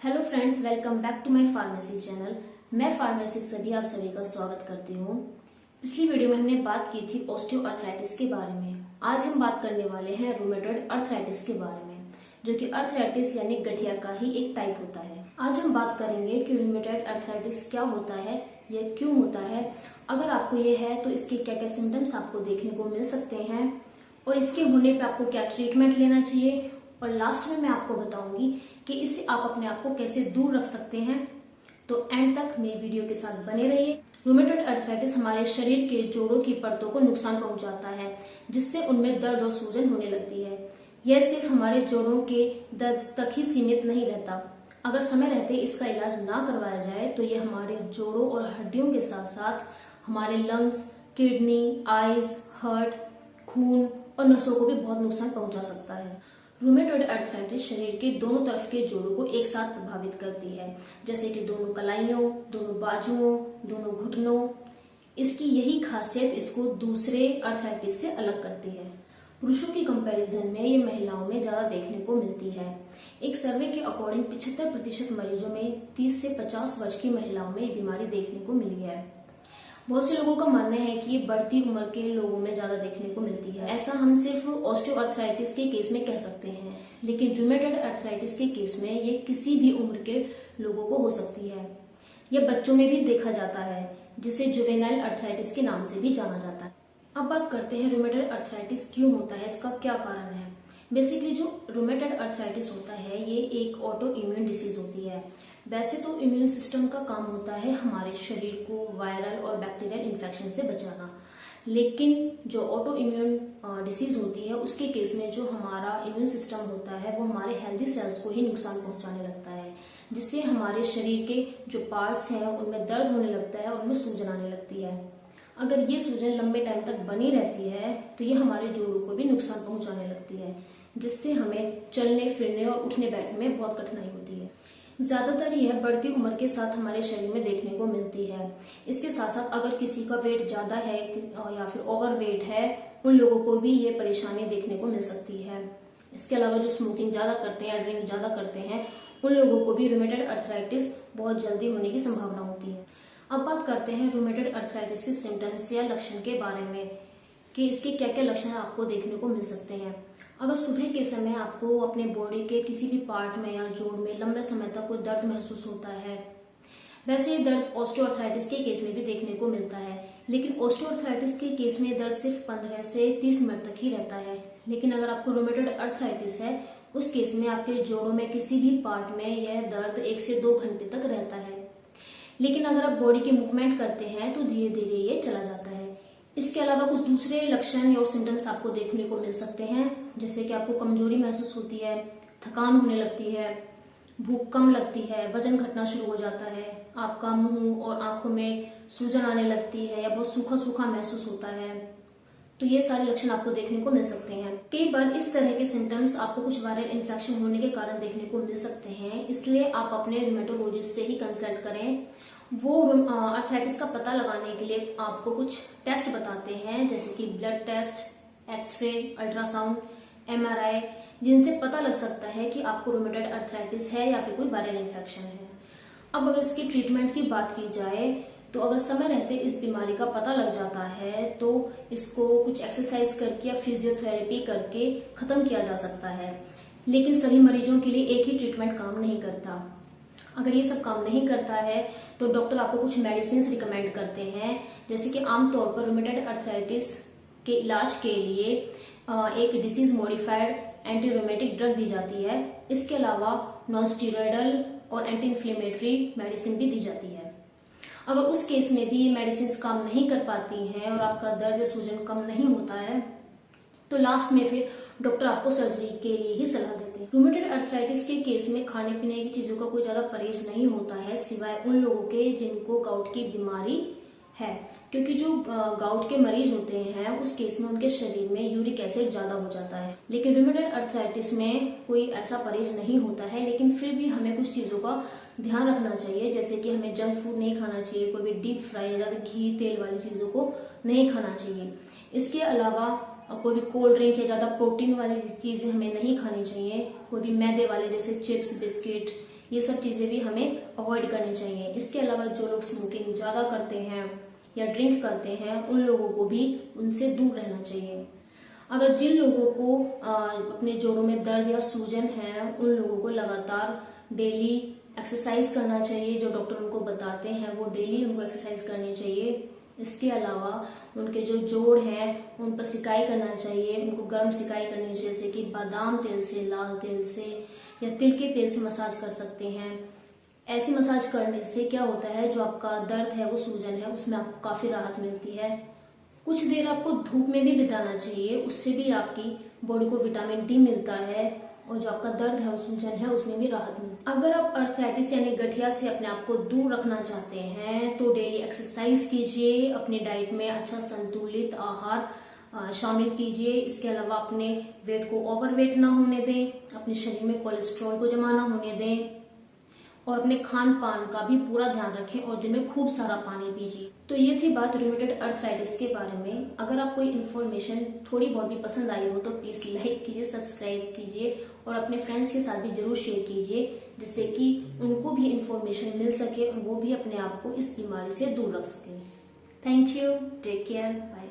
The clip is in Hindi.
Hello friends, welcome back to my pharmacy channel. मैं फार्मासिस्ट सभी आप सभी का स्वागत करती हूँ। पिछली वीडियो में हमने बात की थी ऑस्टियोआर्थराइटिस के बारे में। आज हम बात करने वाले हैं रूमेटॉइड अर्थराइटिस के बारे में, जो कि अर्थराइटिस यानी गठिया का ही एक टाइप होता है। आज हम बात करेंगे कि रूमेटॉइड अर्थराइटिस क्या होता है, यह क्यों होता है, अगर आपको ये है तो इसके क्या क्या सिम्टम्स आपको देखने को मिल सकते हैं और इसके होने पे आपको क्या ट्रीटमेंट लेना चाहिए, और लास्ट में मैं आपको बताऊंगी कि इससे आप अपने आप को कैसे दूर रख सकते हैं। तो एंड तक मेरी वीडियो के साथ बने रहिए। रूमेटॉइड अर्थराइटिस हमारे शरीर के जोड़ों की परतों को नुकसान पहुंचाता है, जिससे उनमें दर्द और सूजन होने लगती है। यह सिर्फ हमारे जोड़ों के दर्द तक ही सीमित नहीं रहता। अगर समय रहते इसका इलाज ना करवाया जाए तो यह हमारे जोड़ों और हड्डियों के साथ साथ हमारे लंग्स, किडनी, आईज, हार्ट, खून और नसों को भी बहुत नुकसान पहुंचा सकता है। रूमेटॉइड अर्थराइटिस शरीर के दोनों तरफ के जोड़ों को एक साथ प्रभावित करती है, जैसे कि दोनों कलाइयों, दोनों बाजुओं, दोनों घुटनों। इसकी यही खासियत इसको दूसरे अर्थराइटिस से अलग करती है। पुरुषों की कंपैरिजन में ये महिलाओं में ज्यादा देखने को मिलती है। एक सर्वे के अकॉर्डिंग 75% मरीजों में 30 से 50 वर्ष की महिलाओं में ये बीमारी देखने को मिली है। बहुत से लोगों का मानना है कि ये बढ़ती उम्र के लोगों में ज्यादा देखने को मिलती है। ऐसा हम सिर्फ ऑस्टियोआर्थराइटिस के केस में कह सकते हैं, लेकिन रूमेटॉइड अर्थराइटिस के केस में ये किसी भी उम्र के लोगों को हो सकती है। यह बच्चों में भी देखा जाता है, जिसे जुवेनाइल अर्थराइटिस के नाम से भी जाना जाता है। अब बात करते हैं रूमेटॉइड अर्थराइटिस क्यों होता है, इसका क्या कारण है। बेसिकली जो रूमेटॉइड अर्थराइटिस होता है ये एक ऑटो इम्यून डिसीज होती है। वैसे तो इम्यून सिस्टम का काम होता है हमारे शरीर को वायरल और बैक्टीरियल इन्फेक्शन से बचाना, लेकिन जो ऑटो इम्यून डिसीज होती है उसके केस में जो हमारा इम्यून सिस्टम होता है वो हमारे हेल्दी सेल्स को ही नुकसान पहुंचाने लगता है, जिससे हमारे शरीर के जो पार्ट्स हैं उनमें दर्द होने लगता है और उनमें सूजन आने लगती है। अगर ये सूजन लंबे टाइम तक बनी रहती है तो ये हमारे जोड़ों को भी नुकसान पहुंचाने लगती है, जिससे हमें चलने फिरने और उठने बैठने में बहुत कठिनाई होती है। ज्यादातर यह बढ़ती उम्र के साथ हमारे शरीर में देखने को मिलती है। इसके साथ साथ अगर किसी का वेट ज्यादा है या फिर ओवर वेट है, उन लोगों को भी ये परेशानी देखने को मिल सकती है। इसके अलावा जो स्मोकिंग ज्यादा करते हैं, ड्रिंक ज्यादा करते हैं, उन लोगों को भी रूमेटॉइड अर्थराइटिस बहुत जल्दी होने की संभावना होती है। अब बात करते हैं रूमेटॉइड अर्थराइटिस के सिम्टम्स या लक्षण के बारे में कि इसके क्या क्या लक्षण आपको देखने को मिल सकते हैं। अगर सुबह के समय आपको अपने बॉडी के किसी भी पार्ट में या जोड़ में लंबे समय तक कोई दर्द महसूस होता है, वैसे ये दर्द ऑस्टियोआर्थराइटिस के केस में भी देखने को मिलता है, लेकिन ऑस्टियोआर्थराइटिस के केस में दर्द सिर्फ 15 से 30 मिनट तक ही रहता है। लेकिन अगर आपको रूमेटॉइड अर्थराइटिस है उस केस में आपके जोड़ों में किसी भी पार्ट में यह दर्द 1 से 2 घंटे तक रहता है। लेकिन अगर आप बॉडी के मूवमेंट करते हैं तो धीरे धीरे ये चला जाता है। इसके अलावा कुछ दूसरे लक्षण और सिम्टम्स आपको देखने को मिल सकते हैं, जैसे कि आपको कमजोरी महसूस होती है, थकान होने लगती है, भूख कम लगती है, वजन घटना शुरू हो जाता है, आपका मुंह और आंखों में सूजन आने लगती है या बहुत सूखा सूखा महसूस होता है। तो ये सारे लक्षण आपको देखने को मिल सकते हैं। कई बार इस तरह के सिम्टम्स आपको कुछ वायरल इन्फेक्शन होने के कारण देखने को मिल सकते हैं, इसलिए आप अपने रूमेटोलॉजिस्ट से ही कंसल्ट करें। वो अर्थराइटिस का पता लगाने के लिए आपको कुछ टेस्ट बताते हैं, जैसे कि blood test, x ray, ultrasound, MRI, जिनसे पता लग सकता है कि आपको रूमेटॉइड अर्थराइटिस है या फिर कोई वायरल इन्फेक्शन है। अब अगर इसकी ट्रीटमेंट की बात की जाए तो अगर समय रहते इस बीमारी का पता लग जाता है तो इसको कुछ एक्सरसाइज करके या फिजियोथेरेपी करके खत्म किया जा सकता है, लेकिन सभी मरीजों के लिए एक ही ट्रीटमेंट काम नहीं करता। अगर ये सब काम नहीं करता है तो डॉक्टर आपको कुछ मेडिसिन रिकमेंड करते हैं, जैसे कि आमतौर पर रूमेटॉइड अर्थराइटिस के इलाज के लिए एक disease modified anti rheumatic drug दी जाती है। इसके अलावा नॉन स्टीरॉयडल और एंटी इन्फ्लेमेटरी मेडिसिन भी दी जाती है। अगर उस केस में भी ये मेडिसिन काम नहीं कर पाती हैं और आपका दर्द या सूजन कम नहीं होता है तो लास्ट में फिर डॉक्टर आपको सर्जरी के लिए ही सलाह देते हैं। रूमेटॉइड अर्थराइटिस के केस में खाने पीने की चीजों का कोई ज्यादा परहेज नहीं होता है, सिवाय उन लोगों के जिनको गाउट की बीमारी है, क्योंकि जो गाउट के मरीज होते हैं उस केस में उनके शरीर में यूरिक एसिड ज्यादा हो जाता है। लेकिन रूमेटॉइड अर्थराइटिस में कोई ऐसा परहेज नहीं होता है, लेकिन फिर भी हमें कुछ चीजों का ध्यान रखना चाहिए, जैसे कि हमें जंक फूड नहीं खाना चाहिए, कोई भी डीप फ्राई ज्यादा घी तेल वाली चीजों को नहीं खाना चाहिए। इसके अलावा कोई भी कोल्ड ड्रिंक या ज्यादा प्रोटीन वाली चीजें हमें नहीं खानी चाहिए। कोई भी मैदे वाले जैसे चिप्स, बिस्किट ये सब चीजें भी हमें अवॉइड करनी चाहिए। इसके अलावा जो लोग स्मोकिंग ज्यादा करते हैं या ड्रिंक करते हैं, उन लोगों को भी उनसे दूर रहना चाहिए। अगर जिन लोगों को अपने जोड़ों में दर्द या सूजन है, उन लोगों को लगातार डेली एक्सरसाइज करना चाहिए। जो डॉक्टर उनको बताते हैं वो डेली उनको एक्सरसाइज करनी चाहिए। इसके अलावा उनके जो जोड़ हैं उन पर सिकाई करना चाहिए, उनको गर्म सिकाई करनी चाहिए, जैसे कि बादाम तेल से, लाल तेल से या तिल के तेल से मसाज कर सकते हैं। ऐसी मसाज करने से क्या होता है, जो आपका दर्द है, वो सूजन है, उसमें आपको काफी राहत मिलती है। कुछ देर आपको धूप में भी बिताना चाहिए, उससे भी आपकी बॉडी को विटामिन डी मिलता है और जो आपका दर्द है और सूजन है उसमें भी राहत मिलती है। अगर आप अर्थराइटिस यानी गठिया से अपने आप को दूर रखना चाहते हैं तो डेली एक्सरसाइज कीजिए, अपनी डाइट में अच्छा संतुलित आहार शामिल कीजिए। इसके अलावा अपने वेट को ओवरवेट ना होने दें, अपने शरीर में कोलेस्ट्रॉल को जमा ना होने दें और अपने खान पान का भी पूरा ध्यान रखें और दिन में खूब सारा पानी पीजिए। तो ये थी बात रूमेटॉइड अर्थराइटिस के बारे में। अगर आपको इन्फॉर्मेशन थोड़ी बहुत भी पसंद आई हो तो प्लीज लाइक कीजिए, सब्सक्राइब कीजिए और अपने फ्रेंड्स के साथ भी जरूर शेयर कीजिए, जिससे कि उनको भी इन्फॉर्मेशन मिल सके और वो भी अपने आप को इस बीमारी से दूर रख सकें। Thank you, take care, bye.